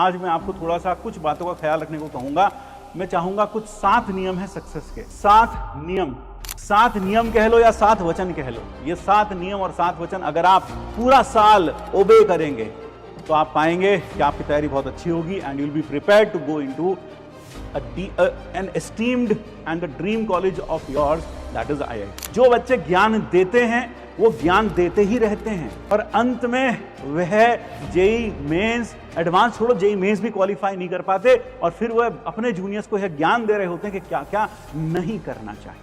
आज मैं आपको थोड़ा सा कुछ बातों का ख्याल रखने को कहूंगा। मैं चाहूंगा कुछ 7 नियम है सक्सेस के। 7 नियम कह लो या 7 वचन कह लो। ये 7 नियम और 7 वचन अगर आप पूरा साल ओबे करेंगे तो आप पाएंगे कि आपकी तैयारी बहुत अच्छी होगी and you will be prepared to go into an esteemed and a dream college of yours, that is IIT। जो बच्चे ज्ञान देते हैं वो ज्ञान देते ही रहते हैं और अंत में वह जेई मेंस एडवांस छोड़ो, जेई मेंस भी क्वालिफाई नहीं कर पाते और फिर वह अपने जूनियर्स को यह ज्ञान दे रहे होते हैं कि क्या क्या नहीं करना चाहिए।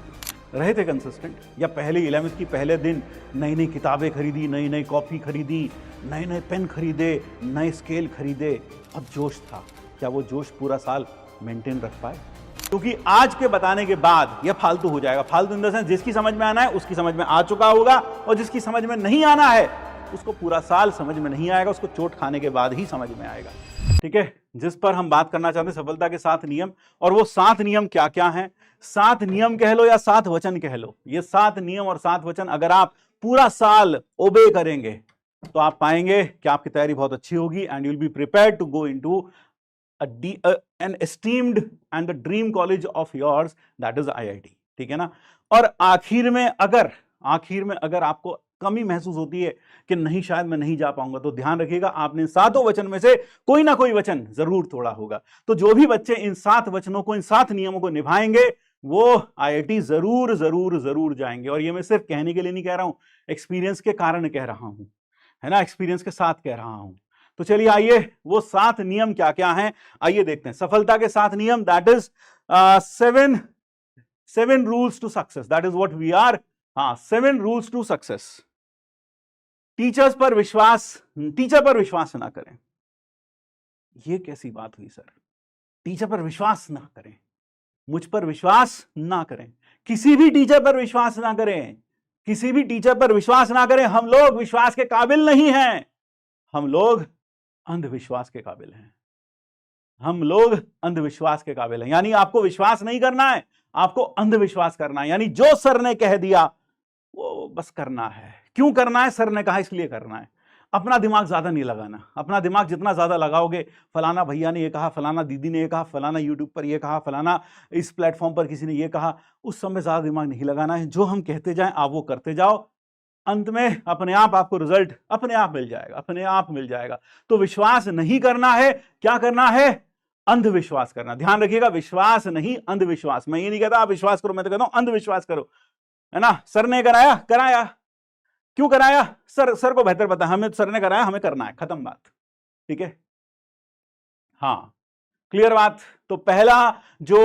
रहे थे कंसिस्टेंट या पहले 11th की पहले दिन नई नई किताबें खरीदी, नई नई कॉपी खरीदी, नए नए पेन खरीदे, नए स्केल खरीदे, अब जोश था। क्या वो जोश पूरा साल मेंटेन रख पाए? क्योंकि आज के बताने के बाद यह फालतू हो जाएगा। फालतू इन द सेंस जिसकी समझ में आना है उसकी समझ में आ चुका होगा और जिसकी समझ में नहीं आना है उसको पूरा साल समझ में नहीं आएगा, उसको चोट खाने के बाद ही समझ में आएगा। ठीक है, जिस पर हम बात करना चाहते हैं सफलता के 7 नियम। और वो 7 नियम क्या क्या हैं? 7 नियम कह लो या 7 वचन कह लो। ये 7 नियम और 7 वचन अगर आप पूरा साल ओबे करेंगे तो आप पाएंगे कि आपकी तैयारी बहुत अच्छी होगी and you will be prepared to go into an esteemed and the dream college of yours, that is IIT। ठीक है ना। और आखिर में अगर आपको कमी महसूस होती है कि नहीं शायद मैं नहीं जा पाऊंगा, तो ध्यान रखिएगा आपने 7 वचन में से कोई ना कोई वचन जरूर तोड़ा होगा। तो जो भी बच्चे इन 7 वचनों को, इन 7 नियमों को निभाएंगे वो IIT जरूर जरूर जरूर जाएंगे। और ये मैं सिर्फ कहने के लिए नहीं कह रहा हूं, एक्सपीरियंस के कारण कह रहा हूं, है ना, एक्सपीरियंस के साथ कह रहा हूं। तो चलिए आइए वो 7 नियम क्या क्या हैं आइए देखते हैं। सफलता के 7 नियम, that is 7 rules to success, that is what we are. 7 rules to success. Teacher पर विश्वास ना करें। ये कैसी बात हुई सर? टीचर पर विश्वास ना करें, मुझ पर विश्वास ना करें, किसी भी टीचर पर विश्वास ना करें, किसी भी टीचर पर विश्वास ना करें। हम लोग विश्वास के काबिल नहीं हैं, हम लोग अंधविश्वास के काबिल हैं। हम लोग अंधविश्वास के काबिल हैं। यानी आपको विश्वास नहीं करना है, आपको अंधविश्वास करना है। यानी जो सर ने कह दिया वो बस करना है। क्यों करना है? सर ने कहा इसलिए करना है। अपना दिमाग ज्यादा नहीं लगाना। अपना दिमाग जितना ज्यादा लगाओगे, फलाना भैया ने ये कहा, फलाना दीदी ने ये कहा, फलाना यूट्यूब पर ये कहा, फलाना इस प्लेटफॉर्म पर किसी ने ये कहा, उस समय ज्यादा दिमाग नहीं लगाना है। जो हम कहते जाएं आप वो करते जाओ, अंत में अपने आप आपको रिजल्ट अपने आप मिल जाएगा, अपने आप मिल जाएगा। तो विश्वास नहीं करना है, क्या करना है? अंधविश्वास करना। ध्यान रखिएगा, विश्वास नहीं अंधविश्वास। मैं ये नहीं कहता आप विश्वास करो, मैं तो कहता हूं अंधविश्वास करो, है ना। सर ने कराया। क्यों कराया? सर को बेहतर पता, हमें सर ने कराया, हमें करना है, खत्म बात। ठीक है, हाँ, क्लियर बात। तो पहला जो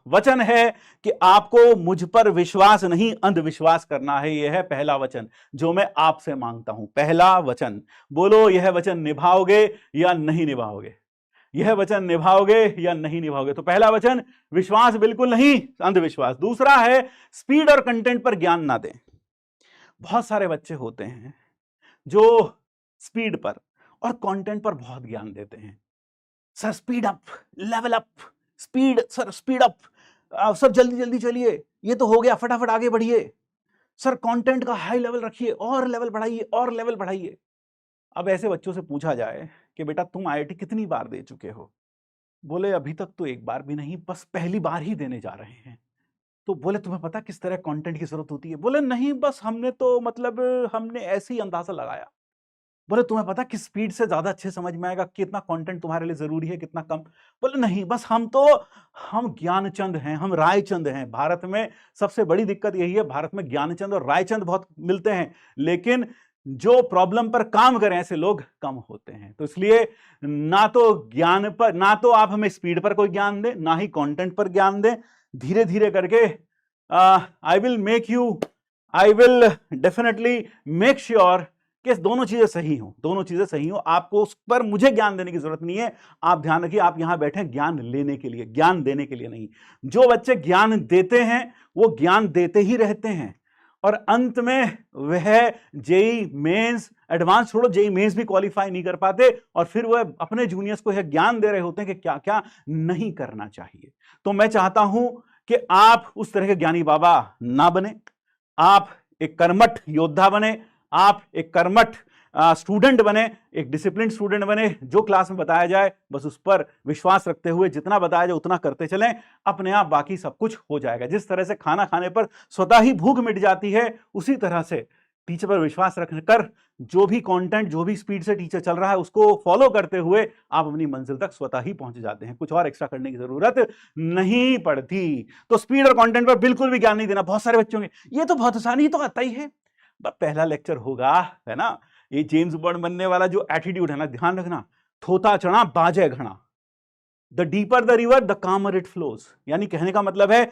वचन है कि आपको मुझ पर विश्वास नहीं अंधविश्वास करना है, यह है पहला वचन जो मैं आपसे मांगता हूं। पहला वचन बोलो, यह वचन निभाओगे या नहीं निभाओगे? यह वचन निभाओगे या नहीं निभाओगे? तो पहला वचन विश्वास बिल्कुल नहीं, अंधविश्वास। दूसरा है स्पीड और कंटेंट पर ज्ञान ना दें। बहुत सारे बच्चे होते हैं जो स्पीड पर और कंटेंट पर बहुत ज्ञान देते हैं। Sir speed up, level up, speed, sir speed up, sir जल्दी जल्दी चलिए, ये तो हो गया, फटाफट आगे बढ़िए, सर कंटेंट का हाई लेवल रखिए, और लेवल बढ़ाइए, और लेवल बढ़ाइए। अब ऐसे बच्चों से पूछा जाए कि बेटा तुम IIT कितनी बार दे चुके हो? बोले अभी तक तो एक बार भी नहीं, बस पहली बार ही देने जा रहे हैं। तो बोले तुम्हें पता किस तरह कंटेंट की जरूरत होती है? बोले नहीं, बस हमने ऐसे ही अंदाजा लगाया। बोले तुम्हें पता किस स्पीड से ज्यादा अच्छे समझ में आएगा, कितना कंटेंट तुम्हारे लिए जरूरी है, कितना कम? बोले नहीं, बस हम ज्ञानचंद हैं, हम रायचंद हैं। भारत में सबसे बड़ी दिक्कत यही है, भारत में ज्ञानचंद और रायचंद बहुत मिलते हैं, लेकिन जो प्रॉब्लम पर काम करें ऐसे लोग कम होते हैं। तो इसलिए ना तो आप हमें स्पीड पर कोई ज्ञान दें, ना ही कंटेंट पर ज्ञान दें। धीरे धीरे करके I will definitely make sure कि दोनों चीजें सही हो। आपको उस पर मुझे ज्ञान देने की जरूरत नहीं है। आप ध्यान रखिए, आप यहां बैठे ज्ञान लेने के लिए, ज्ञान देने के लिए नहीं। जो बच्चे ज्ञान देते हैं वो ज्ञान देते ही रहते हैं और अंत में वह जेई मेंस एडवांस छोड़ो, जेई मेंस भी क्वालिफाई नहीं कर पाते और फिर वह अपने जूनियर्स को यह ज्ञान दे रहे होते हैं कि क्या क्या नहीं करना चाहिए। तो मैं चाहता हूं कि आप उस तरह के ज्ञानी बाबा ना बने, आप एक कर्मठ योद्धा बने, आप एक कर्मठ स्टूडेंट बने, एक डिसिप्लिन स्टूडेंट बने, जो क्लास में बताया जाए बस उस पर विश्वास रखते हुए जितना बताया जाए उतना करते चलें, अपने आप बाकी सब कुछ हो जाएगा। जिस तरह से खाना खाने पर स्वतः ही भूख मिट जाती है, उसी तरह से टीचर पर विश्वास रखकर जो भी कंटेंट, जो भी स्पीड से टीचर चल रहा है उसको फॉलो करते हुए आप अपनी मंजिल तक स्वतः ही पहुंच जाते हैं, कुछ और एक्स्ट्रा करने की जरूरत नहीं पड़ती। तो स्पीड और कंटेंट पर बिल्कुल भी ज्ञान नहीं देना। बहुत सारे बच्चों के ये तो बहुत आसानी तो आता ही है, पहला लेक्चर होगा, है ना, ये जेम्स बॉन्ड बनने वाला जो एटीट्यूड है ना, ध्यान रखना, थोता चढ़ा बाजे घड़ा, the deeper the river the कामर इट फ्लोज। यानी कहने का मतलब है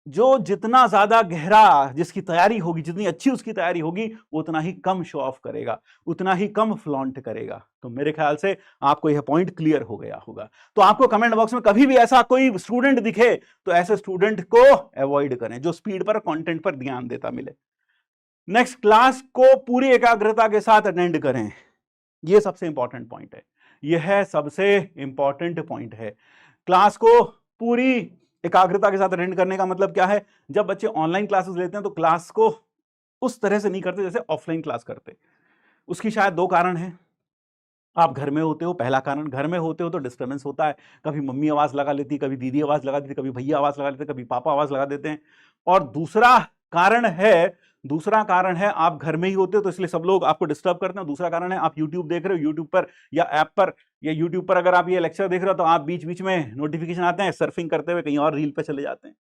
जो जितना ज्यादा गहरा जिसकी तैयारी होगी, जितनी अच्छी उसकी तैयारी होगी, उतना ही कम शो ऑफ करेगा, उतना ही कम फ्लॉन्ट करेगा। तो मेरे ख्याल से आपको यह पॉइंट क्लियर हो गया होगा। तो आपको कमेंट बॉक्स में कभी भी ऐसा कोई स्टूडेंट दिखे तो ऐसे स्टूडेंट को अवॉइड करें जो स्पीड पर, कंटेंट पर ध्यान देता मिले। नेक्स्ट, क्लास को पूरी एकाग्रता के साथ अटेंड करें। यह सबसे इंपॉर्टेंट पॉइंट है, यह सबसे इंपॉर्टेंट पॉइंट है। क्लास को पूरी एकाग्रता के साथ अटेंड करने का मतलब क्या है? जब बच्चे ऑनलाइन क्लासेस लेते हैं तो क्लास को उस तरह से नहीं करते जैसे ऑफलाइन क्लास करते। उसकी शायद दो कारण हैं। आप घर में होते हो, पहला कारण, घर में होते हो तो डिस्टर्बेंस होता है, कभी मम्मी आवाज लगा लेती, कभी दीदी आवाज लगा देती, कभी भैया आवाज लगा देते, कभी पापा आवाज लगा देते हैं। और दूसरा कारण है आप घर में ही होते हो तो इसलिए सब लोग आपको डिस्टर्ब करते हैं। दूसरा कारण है आप यूट्यूब देख रहे हो, यूट्यूब पर या ऐप पर, या यूट्यूब पर अगर आप ये लेक्चर देख रहे हो तो आप बीच बीच में नोटिफिकेशन आते हैं, सर्फिंग करते हुए कहीं और रील पे चले जाते हैं।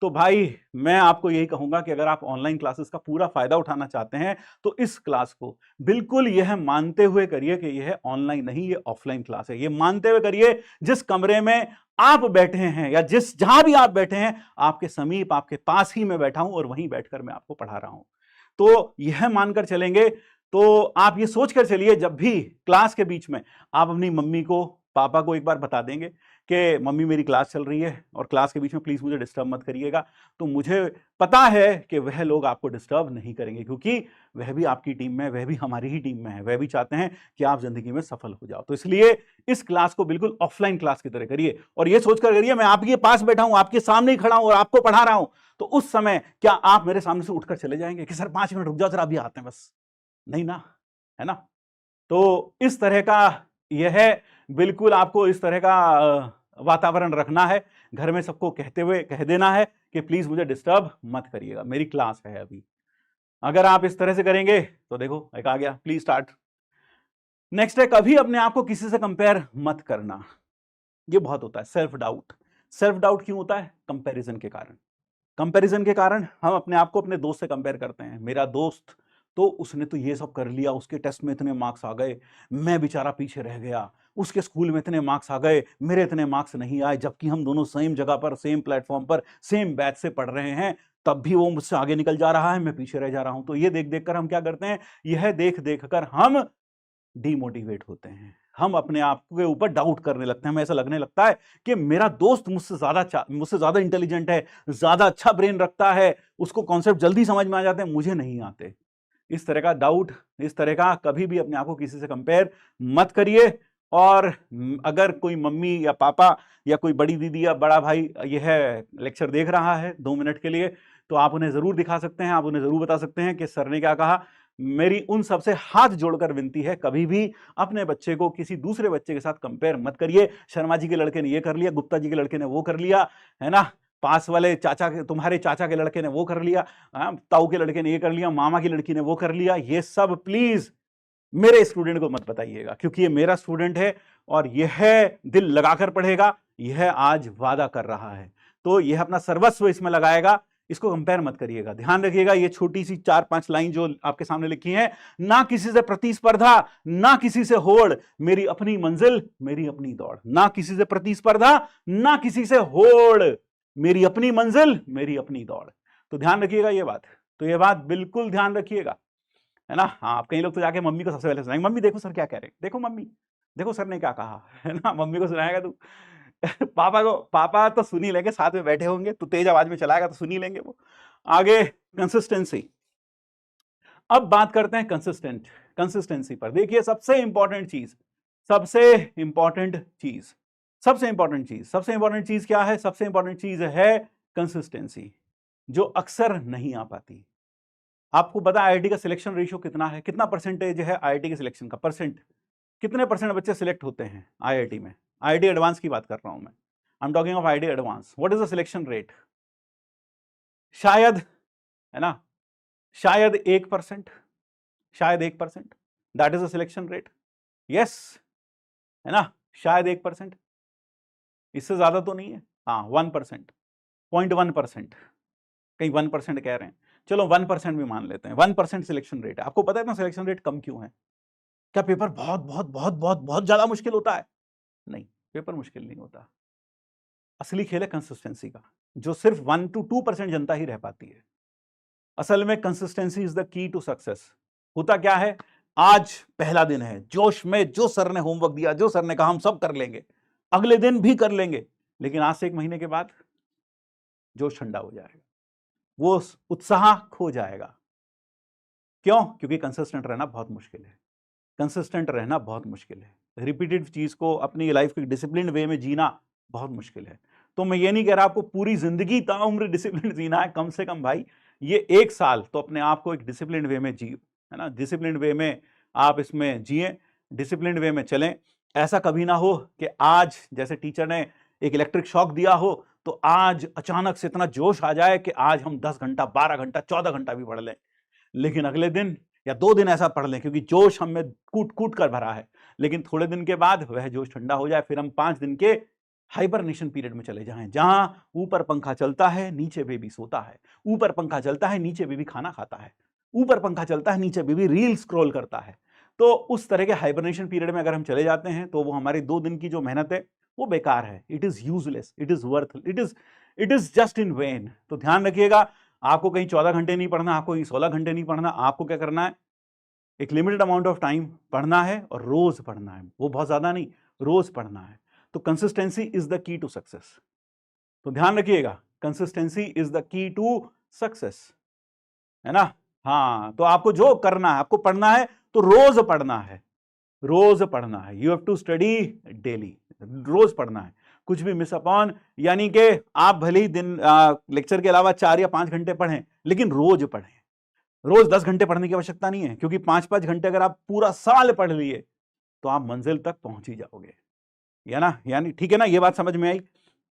तो भाई मैं आपको यही कहूंगा कि अगर आप ऑनलाइन क्लासेस का पूरा फायदा उठाना चाहते हैं तो इस क्लास को बिल्कुल यह मानते हुए करिए कि यह ऑनलाइन नहीं, ये ऑफलाइन क्लास है। ये मानते हुए करिए जिस कमरे में आप बैठे हैं या जहां भी आप बैठे हैं, आपके समीप, आपके पास ही मैं बैठा हूं और वहीं बैठकर मैं आपको पढ़ा रहा हूं। तो यह मानकर चलेंगे तो आप ये सोचकर चलिए, जब भी क्लास के बीच में आप अपनी मम्मी को, पापा को एक बार बता देंगे कि मम्मी मेरी क्लास चल रही है और क्लास के बीच में प्लीज मुझे डिस्टर्ब मत करिएगा, तो मुझे पता है कि वह लोग आपको डिस्टर्ब नहीं करेंगे, क्योंकि वह भी आपकी टीम में, वह भी हमारी ही टीम में है, वह भी चाहते हैं कि आप जिंदगी में सफल हो जाओ। तो इसलिए इस क्लास को बिल्कुल ऑफलाइन क्लास की तरह करिए और यह सोचकर करिए मैं आपके पास बैठा हूं, आपके सामने ही खड़ा हूं और आपको पढ़ा रहा हूं। तो उस समय क्या आप मेरे सामने से उठकर चले जाएंगे कि सर 5 मिनट रुक जाओ जरा, अभी आते हैं बस? नहीं ना, है ना? तो इस तरह का यह है, बिल्कुल आपको इस तरह का वातावरण रखना है। घर में सबको कहते हुए कह देना है कि प्लीज मुझे डिस्टर्ब मत करिएगा, मेरी क्लास है अभी। अगर आप इस तरह से करेंगे तो देखो एक आ गया, प्लीज स्टार्ट। नेक्स्ट है, कभी अपने आप को किसी से कंपेयर मत करना। ये बहुत होता है, सेल्फ डाउट। सेल्फ डाउट क्यों होता है? कंपैरिजन के कारण। कंपैरिजन के कारण हम अपने आप को अपने दोस्त से कंपेयर करते हैं। मेरा दोस्त तो उसने तो ये सब कर लिया, उसके टेस्ट में इतने मार्क्स आ गए, मैं बेचारा पीछे रह गया, उसके स्कूल में इतने मार्क्स आ गए, मेरे इतने मार्क्स नहीं आए, जबकि हम दोनों सेम जगह पर, सेम प्लेटफॉर्म पर, सेम बैच से पढ़ रहे हैं, तब भी वो मुझसे आगे निकल जा रहा है, मैं पीछे रह जा रहा हूं। तो ये देख देख कर हम क्या करते हैं? यह देख देख कर हम डीमोटिवेट होते हैं, हम अपने आप के ऊपर डाउट करने लगते हैं। हमें ऐसा लगने लगता है कि मेरा दोस्त मुझसे ज्यादा इंटेलिजेंट है, ज्यादा अच्छा ब्रेन रखता है, उसको कॉन्सेप्ट जल्दी समझ में आ जाते हैं, मुझे नहीं आते। इस तरह का डाउट, इस तरह का कभी भी अपने आप को किसी से कंपेयर मत करिए। और अगर कोई मम्मी या पापा या कोई बड़ी दीदी या बड़ा भाई यह लेक्चर देख रहा है 2 मिनट के लिए, तो आप उन्हें जरूर दिखा सकते हैं, आप उन्हें जरूर बता सकते हैं कि सर ने क्या कहा। मेरी उन सबसे हाथ जोड़कर विनती है, कभी भी अपने बच्चे को किसी दूसरे बच्चे के साथ कंपेयर मत करिए। शर्मा जी के लड़के ने ये कर लिया, गुप्ता जी के लड़के ने वो कर लिया, है ना, पास वाले चाचा के, तुम्हारे चाचा के लड़के ने वो कर लिया, ताऊ के लड़के ने ये कर लिया, मामा की लड़की ने वो कर लिया। ये सब प्लीज मेरे स्टूडेंट को मत बताइएगा, क्योंकि ये मेरा स्टूडेंट है और यह दिल लगाकर पढ़ेगा, यह आज वादा कर रहा है, तो यह अपना सर्वस्व इसमें लगाएगा। इसको कंपेयर मत करिएगा। ध्यान रखिएगा, ये छोटी सी 4-5 लाइन जो आपके सामने लिखी है, ना किसी से प्रतिस्पर्धा, ना किसी से होड़, मेरी अपनी मंजिल, मेरी अपनी दौड़। ना किसी से प्रतिस्पर्धा, ना किसी से होड़, मेरी अपनी मंजिल, मेरी अपनी दौड़। तो ध्यान रखिएगा ये बात, तो ये बात बिल्कुल ध्यान रखिएगा, है ना। हाँ, कई लोग तो जाके मम्मी को सबसे पहले सुनाएंगे, मम्मी देखो सर क्या कह रहे हैं, देखो मम्मी, देखो सर ने क्या कहा, है ना। मम्मी को सुनाएगा तू पापा तो सुन ही लेंगे, साथ में बैठे होंगे तो तेज आवाज में चलाएगा तो सुन ही लेंगे वो। आगे कंसिस्टेंसी। अब बात करते हैं कंसिस्टेंसी पर। देखिए सबसे इंपॉर्टेंट चीज क्या है? सबसे इंपॉर्टेंट चीज है कंसिस्टेंसी, जो अक्सर नहीं आ पाती। आपको पता है IIT का सिलेक्शन रेशियो कितना है, कितना परसेंटेज है IIT के सिलेक्शन का, परसेंट कितने परसेंट बच्चे सिलेक्ट होते हैं IIT में? IIT एडवांस की बात कर रहा हूं मैं, I am talking of IIT advance. What is the selection rate? शायद, है ना, शायद 1%, शायद 1%, that is the selection rate. Yes, है ना, शायद 1%, इससे ज्यादा तो नहीं है। हाँ 1%, 0.1%, कहीं 1% कह रहे हैं, चलो 1% भी मान लेते हैं, 1% सिलेक्शन रेट है। आपको पता है ना सिलेक्शन रेट कम क्यों है? क्या पेपर बहुत बहुत बहुत बहुत बहुत ज्यादा मुश्किल होता है? नहीं, पेपर मुश्किल नहीं होता। असली खेल है कंसिस्टेंसी का, जो सिर्फ 1 to 2% जनता ही रह पाती है। असल में consistency is the key to success. होता क्या है, आज पहला दिन है, जोश में जो सर ने होमवर्क दिया, जो सर ने कहा हम सब कर लेंगे, अगले दिन भी कर लेंगे, लेकिन आज से 1 महीने के बाद जोश ठंडा हो जाएगा, वो उत्साह खो जाएगा। क्यों? क्योंकि कंसिस्टेंट रहना बहुत मुश्किल है, कंसिस्टेंट रहना बहुत मुश्किल है। रिपीटेड चीज को अपनी लाइफ के डिसिप्लिन वे में जीना बहुत मुश्किल है। तो मैं ये नहीं कह रहा आपको पूरी जिंदगी ताउम्र डिसिप्लिन जीना है, कम से कम भाई ये 1 साल तो अपने आप को एक डिसिप्लिन वे में जिए, है ना, डिसिप्लिन वे में आप इसमें जिए, डिसिप्लिन वे में चलें। ऐसा कभी ना हो कि आज जैसे टीचर ने एक इलेक्ट्रिक शॉक दिया हो तो आज अचानक से इतना जोश आ जाए कि आज हम 10 घंटा, 12 घंटा, 14 घंटा भी पढ़ लें, लेकिन अगले दिन या 2 दिन ऐसा पढ़ लें क्योंकि जोश हमें कूट कूट कर भरा है, लेकिन थोड़े दिन के बाद वह जोश ठंडा हो जाए, फिर हम 5 दिन के हाइबरनेशन पीरियड में चले जाएं, जहां ऊपर पंखा चलता है, नीचे बेबी सोता है, ऊपर पंखा चलता है, नीचे बेबी खाना खाता है, ऊपर पंखा चलता है, नीचे बेबी रील स्क्रॉल करता है। तो उस तरह के हाइबरनेशन पीरियड में अगर हम चले जाते हैं तो वो हमारी 2 दिन की जो मेहनत है वो बेकार है, it is useless, it is worth, it is just in when. तो ध्यान रखिएगा, आपको कहीं 14 घंटे नहीं पढ़ना, आपको कहीं 16 घंटे नहीं पढ़ना, आपको क्या करना है, एक लिमिटेड अमाउंट ऑफ टाइम पढ़ना है और रोज पढ़ना है, वो बहुत ज्यादा नहीं, रोज पढ़ना है। तो consistency is the key to success. तो ध्यान रखिएगा, consistency is the key to success, है ना। हाँ, तो आपको जो करना है, आपको पढ़ना है तो रोज पढ़ना है, रोज पढ़ना है, you have to study daily, रोज पढ़ना है, कुछ भी मिस अपॉन, यानी कि आप भले ही दिन लेक्चर के अलावा 4 या 5 घंटे पढ़ें, लेकिन रोज पढ़ें। रोज 10 घंटे पढ़ने की आवश्यकता नहीं है, क्योंकि 5-5 घंटे अगर आप पूरा साल पढ़ लिए तो आप मंजिल तक पहुंच ही जाओगे, या ना, यानी ठीक है ना, ये बात समझ में आई।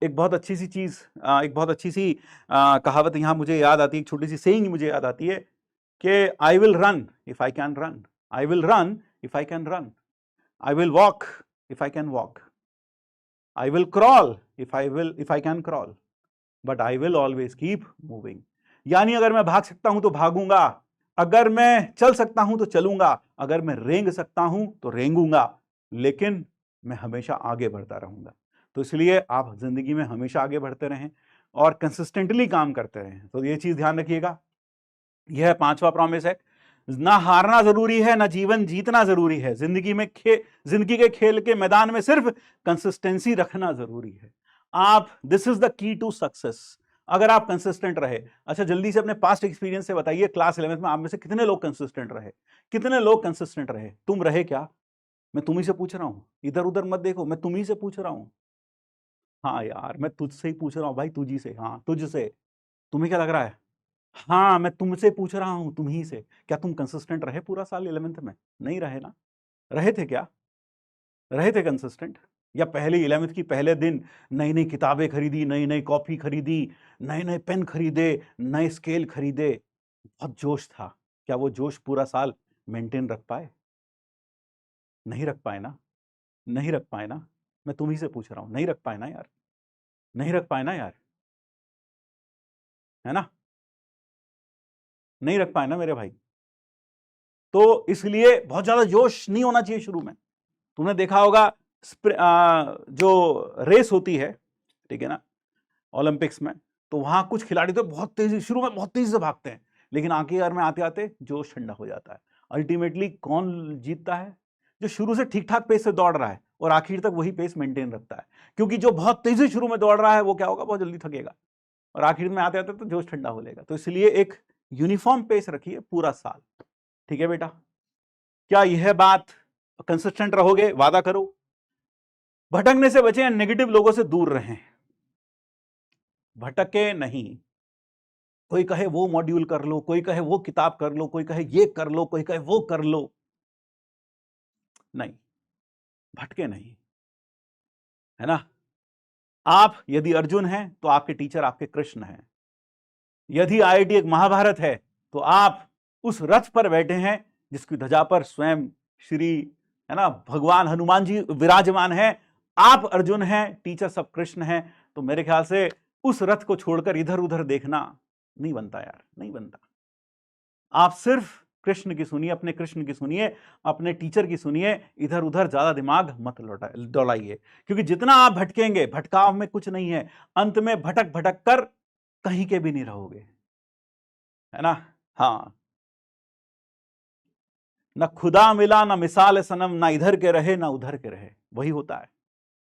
एक बहुत अच्छी सी चीज, एक बहुत अच्छी सी कहावत यहां मुझे याद आती है, एक छोटी सी सेइंग मुझे याद आती है कि I will run if I can run, I will run if I can run, I will walk if I can walk, I will crawl if I can crawl, but I will always keep moving. यानी अगर मैं भाग सकता हूं तो भागूंगा, अगर मैं चल सकता हूं तो चलूंगा, अगर मैं रेंग सकता हूं तो रेंगूंगा, लेकिन मैं हमेशा आगे बढ़ता रहूंगा। तो इसलिए आप जिंदगी में हमेशा आगे बढ़ते रहें और कंसिस्टेंटली काम करते रहें। तो ये चीज ध्यान रखिएगा, यह 5वां प्रॉमिस है, ना हारना जरूरी है, ना जीवन जीतना जरूरी है, जिंदगी में जिंदगी के खेल के मैदान में सिर्फ कंसिस्टेंसी रखना जरूरी है। आप, this is the key to success, अगर आप कंसिस्टेंट रहे। अच्छा, जल्दी से अपने पास्ट एक्सपीरियंस से बताइए, क्लास 11th में आप में से कितने लोग कंसिस्टेंट रहे, कितने लोग कंसिस्टेंट रहे? तुम रहे क्या? मैं तुम्ही से पूछ रहा हूं, इधर उधर मत देखो, मैं तुम्ही से पूछ रहा हूं। हाँ यार, मैं तुझसे ही पूछ रहा हूं भाई, तुझी से, हाँ तुझसे। तुम्हें क्या लग रहा है? हाँ, मैं तुमसे पूछ रहा हूं, तुम ही से। क्या तुम कंसिस्टेंट रहे पूरा साल 11th में? नहीं रहे ना? रहे थे क्या? रहे थे कंसिस्टेंट? या पहले 11th की पहले दिन नई नई किताबें खरीदी, नई नई कॉपी खरीदी, नए नए पेन खरीदे, नए स्केल खरीदे, बहुत जोश था, क्या वो जोश पूरा साल मेंटेन रख पाए? नहीं रख पाए ना, नहीं रख पाए ना। मैं तुम ही से पूछ रहा हूं, नहीं रख पाए ना यार, नहीं रख पाए ना यार, है ना, नहीं रख पाए ना मेरे भाई। तो इसलिए बहुत ज्यादा जोश नहीं होना चाहिए शुरू में। तुमने देखा होगा जो रेस होती है, ठीक है ना, ओलंपिक्स में, तो वहां कुछ खिलाड़ी तो बहुत तेजी, शुरू में बहुत तेजी से भागते हैं, लेकिन आखिर में आते आते जोश ठंडा हो जाता है। अल्टीमेटली कौन जीतता है? जो शुरू से ठीक ठाक पेस से दौड़ रहा है और आखिर तक वही पेस मेंटेन रखता है, क्योंकि जो बहुत तेजी शुरू में दौड़ रहा है वो क्या होगा, बहुत जल्दी थकेगा और आखिर में आते आते तो जोश ठंडा हो जाएगा। तो इसलिए एक यूनिफॉर्म पेस रखिए पूरा साल, ठीक है बेटा? क्या यह बात, कंसिस्टेंट रहोगे, वादा करो? भटकने से बचें, नेगेटिव लोगों से दूर रहें, भटके नहीं, कोई कहे वो मॉड्यूल कर लो, कोई कहे वो किताब कर लो, कोई कहे ये कर लो, कोई कहे वो कर लो। नहीं, भटके नहीं, है ना। आप यदि अर्जुन हैं तो आपके टीचर आपके कृष्ण हैं। यदि आईआईटी एक महाभारत है तो आप उस रथ पर बैठे हैं जिसकी ध्वजा पर स्वयं श्री, है ना, भगवान हनुमान जी विराजमान हैं। आप अर्जुन हैं, टीचर सब कृष्ण हैं। तो मेरे ख्याल से उस रथ को छोड़कर इधर उधर देखना नहीं बनता यार, नहीं बनता। आप सिर्फ कृष्ण की सुनिए, अपने कृष्ण की सुनिए, अपने टीचर की सुनिए, इधर उधर ज्यादा दिमाग मत दौड़ाइए, क्योंकि जितना आप भटकेंगे, भटकाव में कुछ नहीं है, अंत में भटक भटक कर कहीं के भी नहीं रहोगे, है ना। हाँ, न खुदा मिला न मिसाल सनम, ना इधर के रहे ना उधर के रहे, वही होता है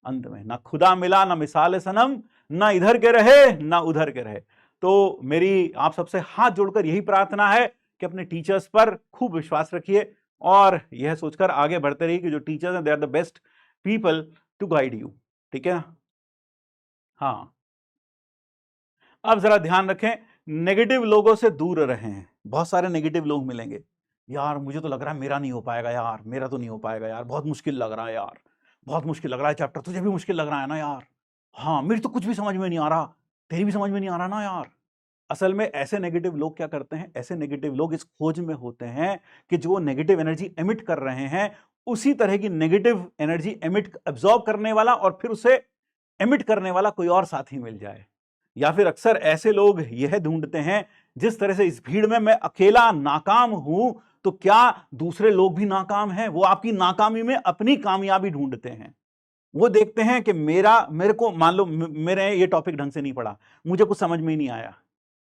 अंत में। ना खुदा मिला ना मिसाल सनम, ना इधर के रहे ना उधर के रहे। तो मेरी आप सबसे हाथ जोड़कर यही प्रार्थना है कि अपने टीचर्स पर खूब विश्वास रखिए और यह सोचकर आगे बढ़ते रहिए कि जो टीचर्स हैं they are the best people to guide you, ठीक है ना। हाँ, अब जरा ध्यान रखें, नेगेटिव लोगों से दूर रहें। बहुत सारे नेगेटिव लोग मिलेंगे, यार मुझे तो लग रहा है मेरा नहीं हो पाएगा यार, मेरा तो नहीं हो पाएगा यार, बहुत मुश्किल लग रहा है यार, बहुत मुश्किल लग रहा है चैप्टर, तुझे भी मुश्किल लग रहा है ना यार, हाँ मेरी तो कुछ भी समझ में नहीं आ रहा, तेरी भी समझ में नहीं आ रहा ना यार। असल में ऐसे नेगेटिव लोग क्या करते हैं, ऐसे नेगेटिव लोग इस खोज में होते हैं कि जो नेगेटिव एनर्जी एमिट कर रहे हैं उसी तरह की नेगेटिव एनर्जी एमिट एब्जॉर्ब करने वाला और फिर उसे एमिट करने वाला कोई और साथी मिल जाए। या फिर अक्सर ऐसे लोग यह ढूंढते हैं, जिस तरह से इस भीड़ में मैं अकेला नाकाम हूं तो क्या दूसरे लोग भी नाकाम हैं, वो आपकी नाकामी में अपनी कामयाबी ढूंढते हैं। वो देखते हैं कि मेरे को मान लो मेरे ये टॉपिक ढंग से नहीं पढ़ा, मुझे कुछ समझ में ही नहीं आया,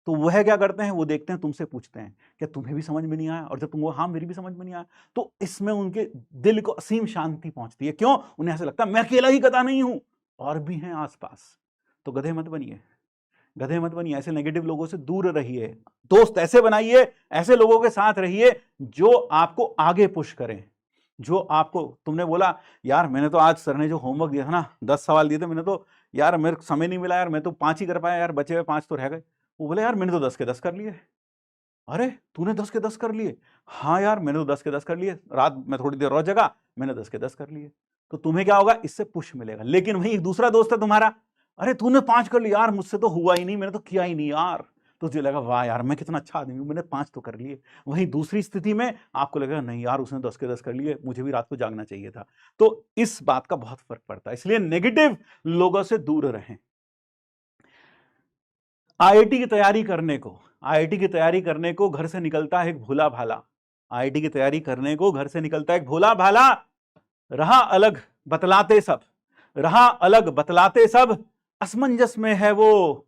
तो वह क्या करते हैं, वो देखते हैं, तुमसे पूछते हैं क्या तुम्हें भी समझ में नहीं आया, और जब तुम वो हाँ मेरी भी समझ में नहीं आया, तो इसमें उनके दिल को असीम शांति पहुंचती है। क्यों? उन्हें ऐसा लगता है मैं अकेला ही गधा नहीं हूं, और भी हैं आसपास। तो गधे मत बनिए, गधे मत बनिए, ऐसे नेगेटिव लोगों से दूर रहिए। दोस्त ऐसे बनाइए, ऐसे लोगों के साथ रहिए जो आपको आगे पुश करें, जो आपको, तुमने बोला यार मैंने तो आज सर ने जो होमवर्क दिया था ना, 10 सवाल दिए थे, मैंने तो यार मेरे को समय नहीं मिला यार, मैं तो 5 ही कर पाया यार, बचे हुए 5 तो रह गए। वो बोले यार मैंने तो 10 के 10 कर लिए। अरे तूने 10 के 10 कर लिए? हाँ यार मैंने तो 10 के 10 कर लिए, रात में थोड़ी देर और जगा, मैंने 10 के 10 कर लिए। तो तुम्हें क्या होगा, इससे पुश मिलेगा। लेकिन वहीं एक दूसरा दोस्त है तुम्हारा, अरे तूने 5 कर लिया यार, मुझसे तो हुआ ही नहीं, मैंने तो किया ही नहीं यार, तो तुझे लगा वाह यार मैं कितना अच्छा आदमी हूं, मैंने 5 तो कर लिए। वहीं दूसरी स्थिति में आपको लगेगा नहीं यार उसने 10 के 10 कर लिए, मुझे भी रात को जागना चाहिए था। तो इस बात का बहुत फर्क पड़ता है, इसलिए नेगेटिव लोगों से दूर रहें। आईआईटी की तैयारी करने को, आईआईटी की तैयारी करने को घर से निकलता है एक भोला भाला, आईआईटी की तैयारी करने को घर से निकलता है एक भोला भाला, रहा अलग बतलाते सब, रहा अलग बतलाते सब, असमंजस में है वो,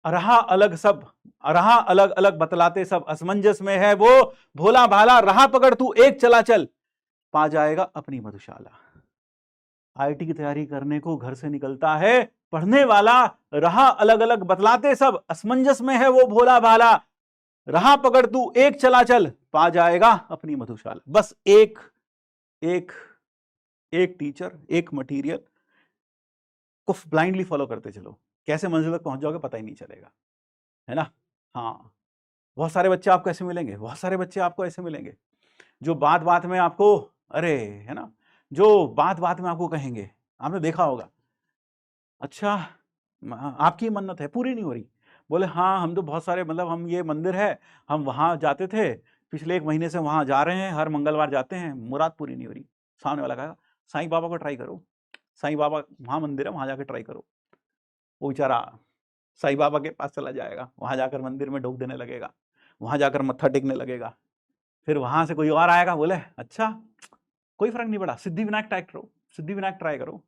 रहा अलग सब, रहा अलग अलग बतलाते सब, असमंजस में है वो, भोला भाला रहा पकड़ तू एक चला चल, पा जाएगा अपनी मधुशाला। आईआईटी की तैयारी करने को घर से निकलता है पढ़ने वाला, रहा अलग अलग बतलाते सब, असमंजस में है वो भोला भाला, रहा पकड़ तू एक चला चल, पा जाएगा अपनी मधुशाला। बस एक एक एक टीचर, एक मटेरियल को ब्लाइंडली फॉलो करते चलो, कैसे मंजिल तक पहुंच जाओगे पता ही नहीं चलेगा, है ना। हाँ, बहुत सारे बच्चे आपको ऐसे मिलेंगे, बहुत सारे बच्चे आपको ऐसे मिलेंगे जो बात बात में आपको, अरे है ना, जो बात बात में आपको कहेंगे, आपने देखा होगा, अच्छा आपकी मन्नत है पूरी नहीं हो रही, बोले हाँ हम तो बहुत सारे, मतलब हम ये मंदिर है हम वहाँ जाते थे, पिछले 1 महीने से वहाँ जा रहे हैं, हर मंगलवार जाते हैं, मुराद पूरी नहीं हो रही। सामने वाला कहा साईं बाबा को ट्राई करो, साईं बाबा वहाँ मंदिर है वहाँ जाकर ट्राई करो। वो बेचारा साईं बाबा के पास चला जाएगा, वहाँ जाकर मंदिर में ढोक देने लगेगा, वहाँ जाकर मत्था टेकने लगेगा, फिर वहाँ से कोई और आएगा, बोले अच्छा कोई फर्क नहीं पड़ा, सिद्धिविनायक ट्राई करो, सिद्धिविनायक ट्राई करो,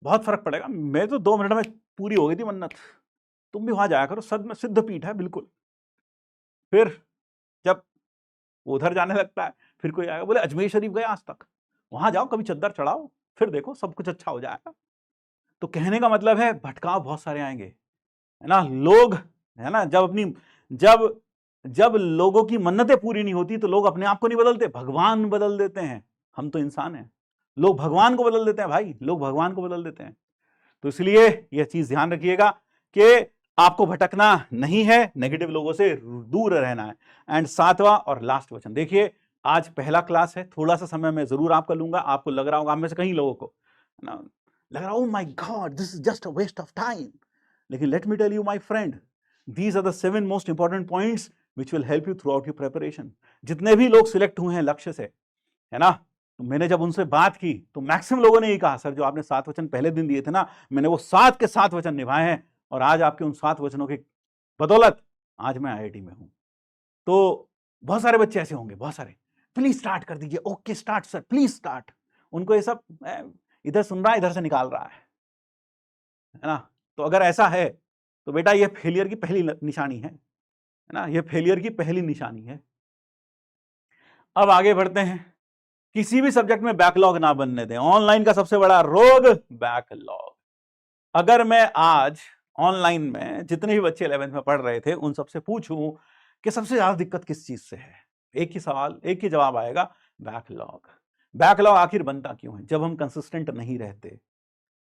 बहुत फर्क पड़ेगा, मैं तो 2 मिनट में पूरी हो गई थी मन्नत, तुम भी वहां जाया करो, सद में सिद्ध पीठ है बिल्कुल। फिर जब उधर जाने लगता है, फिर कोई आएगा, बोले अजमेर शरीफ गए आज तक, वहां जाओ कभी चद्दर चढ़ाओ, फिर देखो सब कुछ अच्छा हो जाएगा। तो कहने का मतलब है भटकाव बहुत सारे आएंगे, है ना। लोग, है ना, जब जब लोगों की मन्नतें पूरी नहीं होती तो लोग अपने आप को नहीं बदलते, भगवान बदल देते हैं। हम तो इंसान हैं, लोग भगवान को बदल देते हैं भाई, लोग भगवान को बदल देते हैं। तो इसलिए यह चीज ध्यान रखिएगा कि आपको भटकना नहीं है, नेगेटिव लोगों से दूर रहना है। एंड 7वां और लास्ट वचन देखिए, आज पहला क्लास है, थोड़ा सा समय मैं जरूर आपका लूंगा। आपको लग रहा होगा, आप में से कई लोगों को ना लग रहा, oh my god this is just a waste of time, लेकिन let me tell you my friend, these are the 7 most important points which will help you throughout your preparation. जितने भी लोग सिलेक्ट हुए हैं लक्ष्य से, है ना, तो मैंने जब उनसे बात की तो मैक्सिमम लोगों ने ये कहा, सर जो आपने 7 वचन पहले दिन दिए थे ना, मैंने वो 7 के 7 वचन निभाए हैं, और आज आपके उन 7 वचनों की बदौलत आज मैं IIT में हूं। तो बहुत सारे बच्चे ऐसे होंगे, बहुत सारे, प्लीज स्टार्ट कर दीजिए, okay start sir, please start. उनको ये सब इधर सुन रहा है, इधर से निकाल रहा है ना। तो अगर ऐसा है तो बेटा ये फेलियर की पहली निशानी है ना, ये फेलियर की पहली निशानी है। अब आगे बढ़ते हैं, किसी भी सब्जेक्ट में बैकलॉग ना बनने दें। ऑनलाइन का सबसे बड़ा रोग बैकलॉग। अगर मैं आज ऑनलाइन में जितने भी बच्चे 11th में पढ़ रहे थे उन सबसे पूछूं कि सबसे ज्यादा दिक्कत किस चीज से है, एक ही सवाल, एक ही जवाब आएगा, बैकलॉग। बैकलॉग आखिर बनता क्यों है? जब हम कंसिस्टेंट नहीं रहते,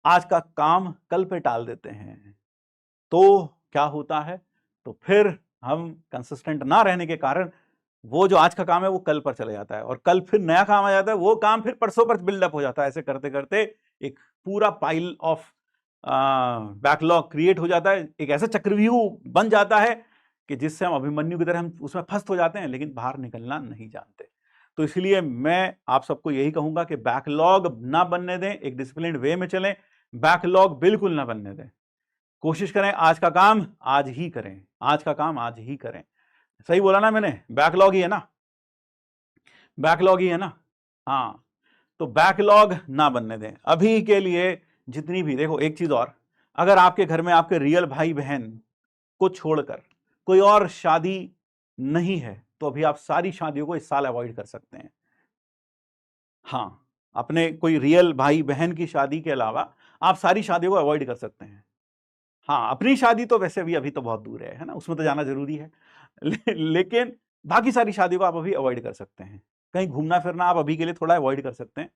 आज का काम कल पे टाल देते हैं, तो क्या होता है, तो फिर हम कंसिस्टेंट ना रहने के कारण वो जो आज का काम है वो कल पर चले जाता है, और कल फिर नया काम आ जाता है, वो काम फिर परसों पर बिल्डअप हो जाता है। ऐसे करते करते एक पूरा पाइल ऑफ बैकलॉग क्रिएट हो जाता है, एक ऐसा चक्रव्यूह बन जाता है कि जिससे हम अभिमन्यु की तरह हम उसमें फंस हो जाते हैं, लेकिन बाहर निकलना नहीं जानते। तो इसलिए मैं आप सबको यही कहूंगा कि बैकलॉग ना बनने दें, एक डिसिप्लिन्ड वे में चलें, बैकलॉग बिल्कुल ना बनने दें। कोशिश करें आज का काम आज ही करें, आज का काम आज ही करें। सही बोला ना मैंने? बैकलॉग ही है ना, बैकलॉग ही है ना। हाँ, तो बैकलॉग ना बनने दें अभी के लिए। जितनी भी, देखो एक चीज और, अगर आपके घर में आपके रियल भाई बहन को छोड़कर कोई और शादी नहीं है तो अभी आप सारी शादियों को इस साल अवॉइड कर सकते हैं। हाँ, अपने कोई रियल भाई बहन की शादी के अलावा आप सारी शादियों को अवॉइड कर सकते हैं। हाँ, अपनी शादी तो वैसे भी अभी तो बहुत दूर है ना, उसमें तो जाना जरूरी है, लेकिन बाकी सारी शादियों को आप अभी अवॉइड कर सकते हैं। कहीं घूमना फिरना आप अभी के लिए थोड़ा अवॉइड कर सकते हैं।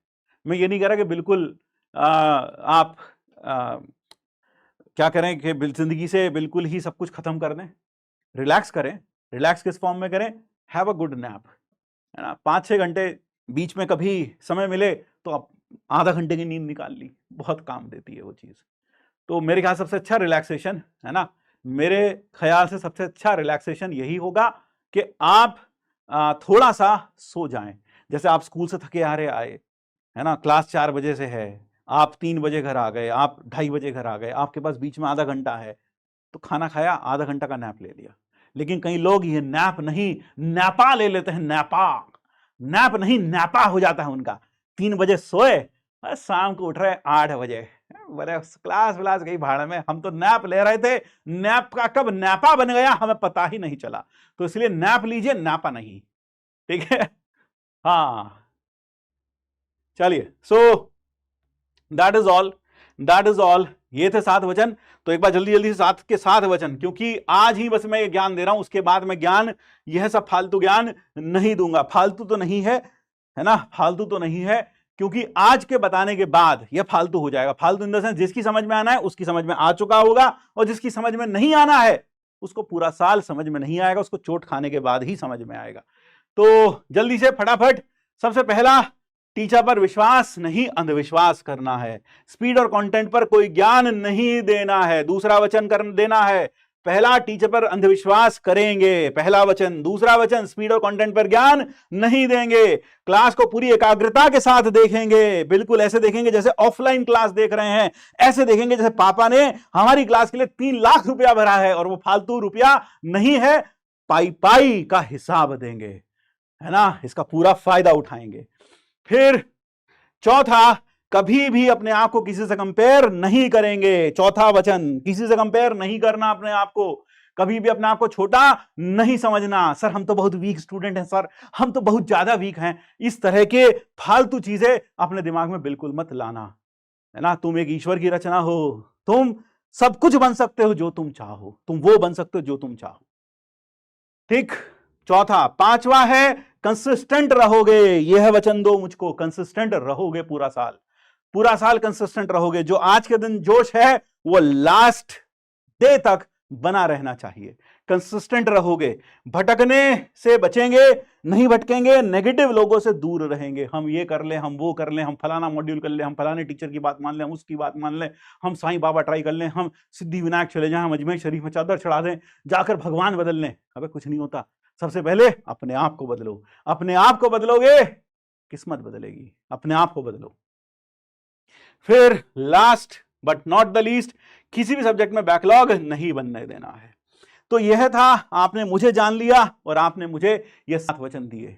मैं ये नहीं कह रहा कि बिल्कुल आप क्या करें कि जिंदगी से बिल्कुल ही सब कुछ खत्म कर दें। रिलैक्स करें। रिलैक्स किस फॉर्म में करें? हैव अ गुड नैप, है ना, 5-6 घंटे बीच में कभी समय मिले तो आप आधा घंटे की नींद निकाल ली, बहुत काम देती है वो चीज़। तो मेरे ख्याल सबसे अच्छा रिलैक्सेशन, है ना, मेरे ख्याल से सबसे अच्छा रिलैक्सेशन यही होगा कि आप थोड़ा सा सो जाएं। जैसे आप स्कूल से थके हारे आए, है ना, क्लास 4 बजे से है, आप 3 बजे घर आ गए, आप 2:30 बजे घर आ गए, आपके पास बीच में आधा घंटा है, तो खाना खाया, आधा घंटा का नैप ले लिया। लेकिन कई लोग ये नैप नहीं, नैपा ले लेते हैं, नैपा, नैप नहीं नैपा हो जाता है उनका। 3 बजे सोए, शाम को उठ रहे 8 बजे, बोले क्लास व्लास गई भाड़ में, हम तो नैप ले रहे थे, नैप का कब नैपा बन गया हमें पता ही नहीं चला। तो इसलिए नैप लीजिए, नैपा नहीं, ठीक है। हाँ, चलिए, so that is all, that is all. ये थे 7 वचन। तो एक बार जल्दी जल्दी से 7 के 7 वचन, क्योंकि आज ही बस मैं ये ज्ञान दे रहा हूं, उसके बाद मैं ज्ञान, यह सब फालतू ज्ञान नहीं दूंगा। फालतू तो नहीं है, है ना, फालतू तो नहीं है, क्योंकि आज के बताने के बाद यह फालतू हो जाएगा। फालतू इन द सेंस, जिसकी समझ में आना है उसकी समझ में आ चुका होगा, और जिसकी समझ में नहीं आना है उसको पूरा साल समझ में नहीं आएगा, उसको चोट खाने के बाद ही समझ में आएगा। तो जल्दी से फटाफट, सबसे पहला, टीचर पर विश्वास नहीं अंधविश्वास करना है। स्पीड और कंटेंट पर कोई ज्ञान नहीं देना है। दूसरा वचन कर देना है, पहला, टीचर पर अंधविश्वास करेंगे, पहला वचन। दूसरा वचन, स्पीड और कंटेंट पर ज्ञान नहीं देंगे। क्लास को पूरी एकाग्रता के साथ देखेंगे, बिल्कुल ऐसे देखेंगे जैसे ऑफलाइन क्लास देख रहे हैं, ऐसे देखेंगे जैसे पापा ने हमारी क्लास के लिए 3 लाख रुपया भरा है, और वो फालतू रुपया नहीं है, पाई पाई का हिसाब देंगे, है ना, इसका पूरा फायदा उठाएंगे। फिर चौथा, कभी भी अपने आप को किसी से कंपेयर नहीं करेंगे। चौथा वचन, किसी से कंपेयर नहीं करना अपने आप को, कभी भी अपने आप को छोटा नहीं समझना। सर हम तो बहुत वीक स्टूडेंट हैं, सर हम तो बहुत ज्यादा वीक हैं, इस तरह के फालतू चीजें अपने दिमाग में बिल्कुल मत लाना, है ना। तुम एक ईश्वर की रचना हो, तुम सब कुछ बन सकते हो जो तुम चाहो, तुम वो बन सकते हो जो तुम चाहो, ठीक। चौथा। पांचवा है, कंसिस्टेंट रहोगे। यह वचन दो मुझको, कंसिस्टेंट रहोगे पूरा साल, पूरा साल कंसिस्टेंट रहोगे। जो आज के दिन जोश है वो लास्ट डे तक बना रहना चाहिए, कंसिस्टेंट रहोगे, भटकने से बचेंगे, नहीं भटकेंगे, नेगेटिव लोगों से दूर रहेंगे। हम ये कर लें, हम वो कर लें, हम फलाना मॉड्यूल कर लें, हम फलाने टीचर की बात मान लें, हम उसकी बात मान लें, हम साईं बाबा ट्राई कर लें, हम सिद्धि विनायक चले जाएं, हम अजमेर शरीफ में चादर चढ़ा दें, जाकर भगवान बदल लें। अबे कुछ नहीं होता। सबसे पहले अपने आप को बदलो। अपने आप को बदलोगे, किस्मत बदलेगी। अपने आप को बदलो। फिर last but not the least, किसी भी सब्जेक्ट में बैकलॉग नहीं बनने देना है। तो यह था, आपने मुझे जान लिया और आपने मुझे यह 7 वचन दिए।